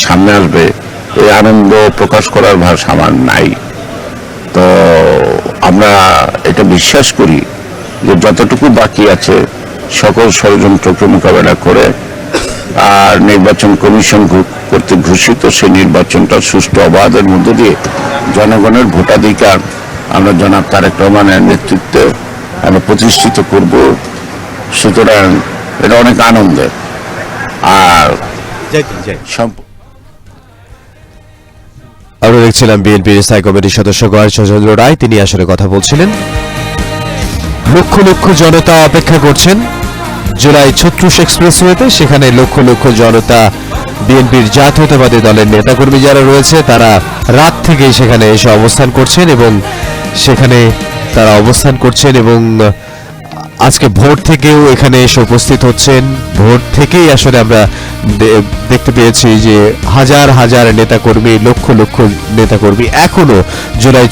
সামনে আসবে, এই আনন্দ প্রকাশ করার ভাষা আমার নাই। তো আমরা এটা বিশ্বাস করি যে যতটুকু বাকি আছে সকল ষড়যন্ত্রকে মোকাবেলা করে আর নির্বাচন কমিশন কর্তৃক ঘোষিত সেই নির্বাচনটা সুষ্ঠু অবাধের মধ্য দিয়ে জনগণের ভোটাধিকার আমরা জনাব তারেক রহমানের নেতৃত্বে আমরা প্রতিষ্ঠিত করব। সুতরাং এটা অনেক আনন্দের। আর আমরা দেখছিলাম বিএনপির স্থায়ী কমিটির সদস্য গয়েশচন্দ্র রায়, তিনি আসলে কথা বলছিলেন। লক্ষ লক্ষ জনতা অপেক্ষা করছেন জুলাই ৩৬ এক্সপ্রেসওয়েতে, সেখানে লক্ষ লক্ষ জনতা বিএনপির জাতীয়তাবাদী দলের নেতাকর্মী যারা রয়েছে তারা রাত থেকেই সেখানে এসে অবস্থান করছেন এবং সেখানে তারা অবস্থান করছেন এবং আজকে ভোর থেকেও এখানে এসে উপস্থিত হচ্ছেন। ভোর থেকেই আসলে আমরা দেখতে পেয়েছি যে হাজার হাজার নেতাকর্মী, লক্ষ লক্ষ নেতাকর্মী এখনো জুলাই